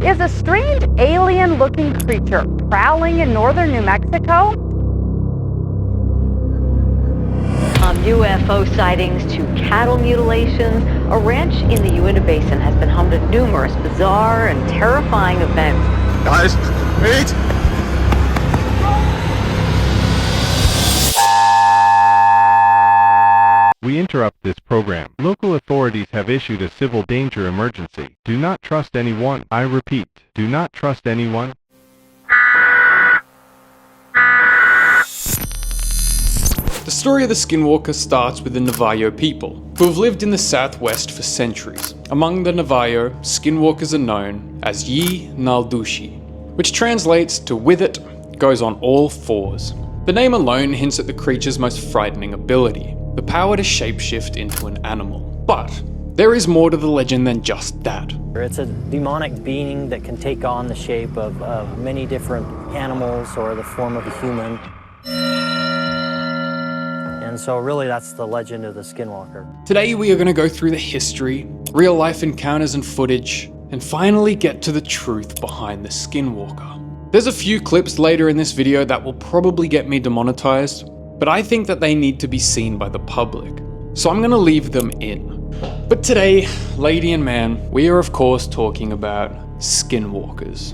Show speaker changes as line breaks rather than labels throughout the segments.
Is a strange alien-looking creature prowling in northern New Mexico?
From UFO sightings to cattle mutilations, a ranch in the Uinta Basin has been home to numerous bizarre and terrifying events.
Guys, wait!
We interrupt this program. Local authorities have issued a civil danger emergency. Do not trust anyone. I repeat, do not trust anyone.
The story of the Skinwalker starts with the Navajo people, who have lived in the Southwest for centuries. Among the Navajo, Skinwalkers are known as Yi Naldushi, which translates to "with it, goes on all fours." The name alone hints at the creature's most frightening ability, the power to shapeshift into an animal. But there is more to the legend than just that.
It's a demonic being that can take on the shape of many different animals or the form of a human. And so really that's the legend of the Skinwalker.
Today we are going to go through the history, real life encounters and footage, and finally get to the truth behind the Skinwalker. There's a few clips later in this video that will probably get me demonetized, but I think that they need to be seen by the public, so I'm going to leave them in. But today, lady and man, we are of course talking about Skinwalkers.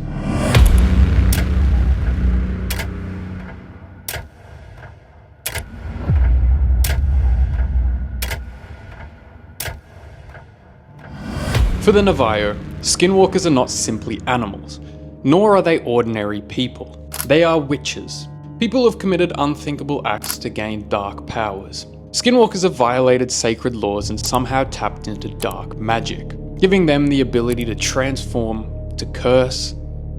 For the Navajo, Skinwalkers are not simply animals, nor are they ordinary people. They are witches. People have committed unthinkable acts to gain dark powers. Skinwalkers have violated sacred laws and somehow tapped into dark magic, giving them the ability to transform, to curse,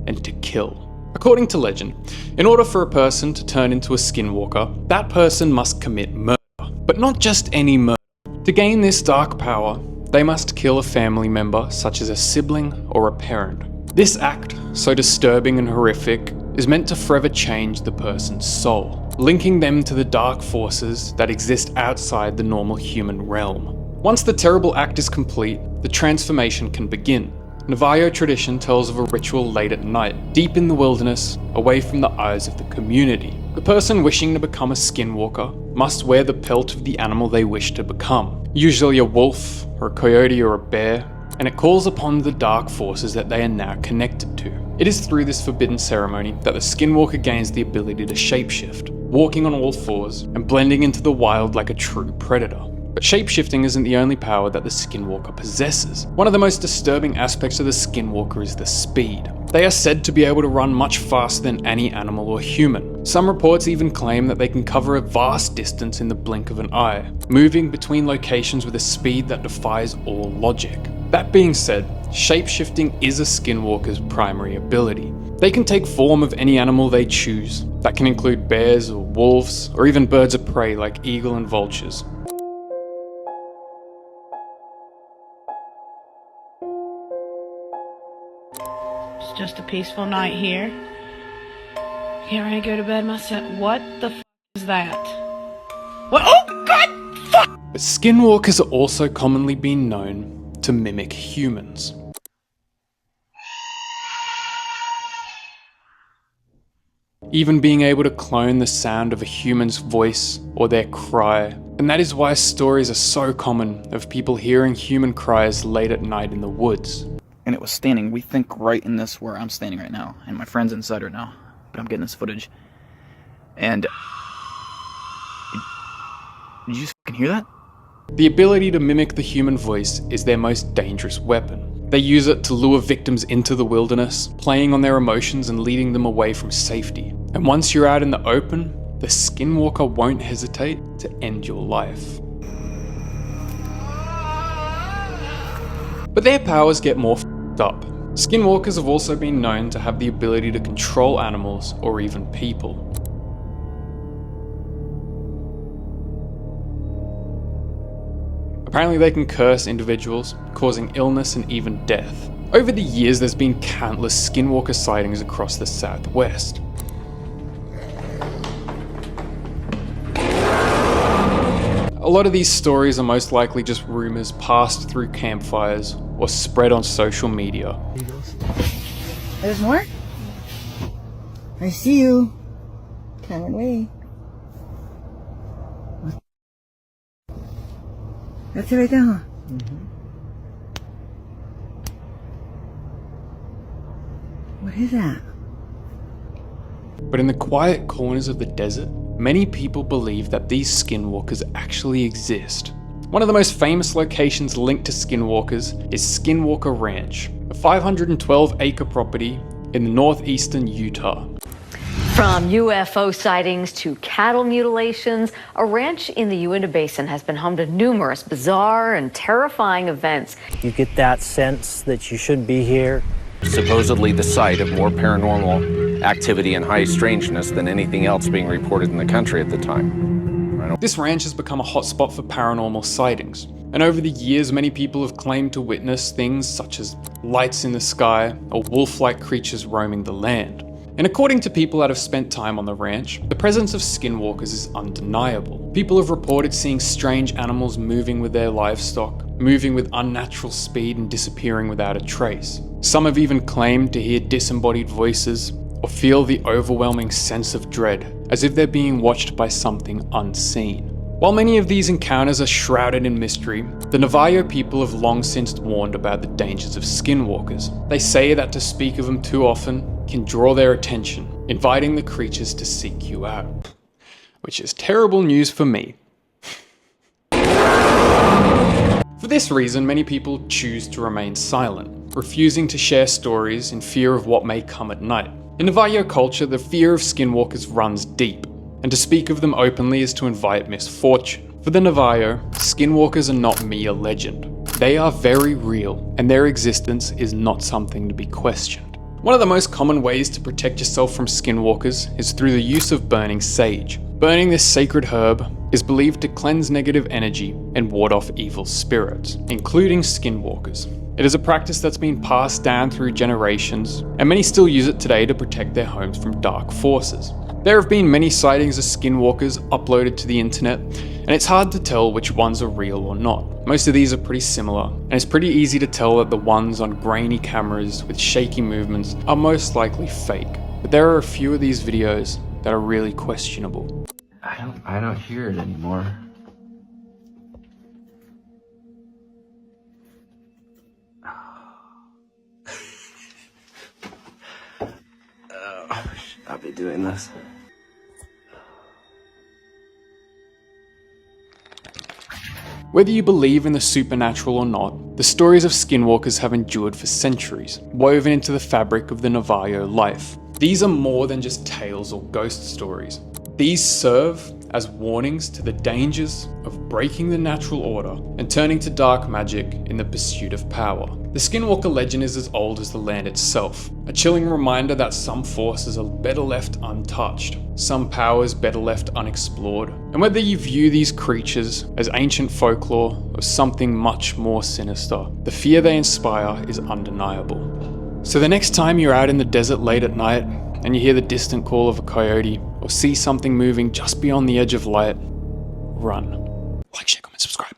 and to kill. According to legend, in order for a person to turn into a Skinwalker, that person must commit murder, but not just any murder. To gain this dark power, they must kill a family member, such as a sibling or a parent. This act, so disturbing and horrific, is meant to forever change the person's soul, linking them to the dark forces that exist outside the normal human realm. Once the terrible act is complete, the transformation can begin. Navajo tradition tells of a ritual late at night, deep in the wilderness, away from the eyes of the community. The person wishing to become a Skinwalker must wear the pelt of the animal they wish to become, usually a wolf, or a coyote, or a bear, and it calls upon the dark forces that they are now connected to. It is through this forbidden ceremony that the Skinwalker gains the ability to shapeshift, walking on all fours and blending into the wild like a true predator. But shapeshifting isn't the only power that the Skinwalker possesses. One of the most disturbing aspects of the Skinwalker is the speed. They are said to be able to run much faster than any animal or human. Some reports even claim that they can cover a vast distance in the blink of an eye, moving between locations with a speed that defies all logic. That being said, shapeshifting is a Skinwalker's primary ability. They can take form of any animal they choose. That can include bears or wolves, or even birds of prey like eagle and vultures.
It's just a peaceful night here. Get ready to go to bed myself. What the f is that? What? Oh god! Fuck!
But Skinwalkers are also commonly been known to mimic humans. Even being able to clone the sound of a human's voice or their cry. And that is why stories are so common of people hearing human cries late at night in the woods.
And it was standing, we think, right in this where I'm standing right now. And my friend's inside right now. But I'm getting this footage. And did you just fucking hear that?
The ability to mimic the human voice is their most dangerous weapon. They use it to lure victims into the wilderness, playing on their emotions and leading them away from safety. And once you're out in the open, the Skinwalker won't hesitate to end your life. But their powers get more f***ed up. Skinwalkers have also been known to have the ability to control animals or even people. Apparently they can curse individuals, causing illness and even death. Over the years, there's been countless Skinwalker sightings across the Southwest. A lot of these stories are most likely just rumors passed through campfires or spread on social media.
There's more? I see you. Come away. That's it right there, huh? What is that?
But in the quiet corners of the desert, many people believe that these skinwalkers actually exist. One of the most famous locations linked to skinwalkers is Skinwalker Ranch, a 512-acre property in the northeastern Utah.
From UFO sightings to cattle mutilations, a ranch in the Uinta Basin has been home to numerous bizarre and terrifying events.
You get that sense that you shouldn't be here.
Supposedly the site of more paranormal activity and high strangeness than anything else being reported in the country at the time.
This ranch has become a hotspot for paranormal sightings, and over the years many people have claimed to witness things such as lights in the sky or wolf-like creatures roaming the land. And according to people that have spent time on the ranch, the presence of skinwalkers is undeniable. People have reported seeing strange animals moving with their livestock, moving with unnatural speed and disappearing without a trace. Some have even claimed to hear disembodied voices or feel the overwhelming sense of dread, as if they're being watched by something unseen. While many of these encounters are shrouded in mystery, the Navajo people have long since warned about the dangers of skinwalkers. They say that to speak of them too often can draw their attention, inviting the creatures to seek you out. Which is terrible news for me. For this reason, many people choose to remain silent, refusing to share stories in fear of what may come at night. In Navajo culture, the fear of skinwalkers runs deep, and to speak of them openly is to invite misfortune. For the Navajo, skinwalkers are not mere legend. They are very real, and their existence is not something to be questioned. One of the most common ways to protect yourself from skinwalkers is through the use of burning sage. Burning this sacred herb is believed to cleanse negative energy and ward off evil spirits, including skinwalkers. It is a practice that's been passed down through generations, and many still use it today to protect their homes from dark forces. There have been many sightings of skinwalkers uploaded to the internet, and it's hard to tell which ones are real or not. Most of these are pretty similar, and it's pretty easy to tell that the ones on grainy cameras with shaky movements are most likely fake. But there are a few of these videos that are really questionable.
I don't hear it anymore. I'll be doing this.
Whether you believe in the supernatural or not, the stories of skinwalkers have endured for centuries, woven into the fabric of the Navajo life. These are more than just tales or ghost stories. These serve as warnings to the dangers of breaking the natural order and turning to dark magic in the pursuit of power. The Skinwalker legend is as old as the land itself, a chilling reminder that some forces are better left untouched, some powers better left unexplored, and whether you view these creatures as ancient folklore or something much more sinister, the fear they inspire is undeniable. So the next time you're out in the desert late at night and you hear the distant call of a coyote or see something moving just beyond the edge of light, run. Like, share, comment, subscribe.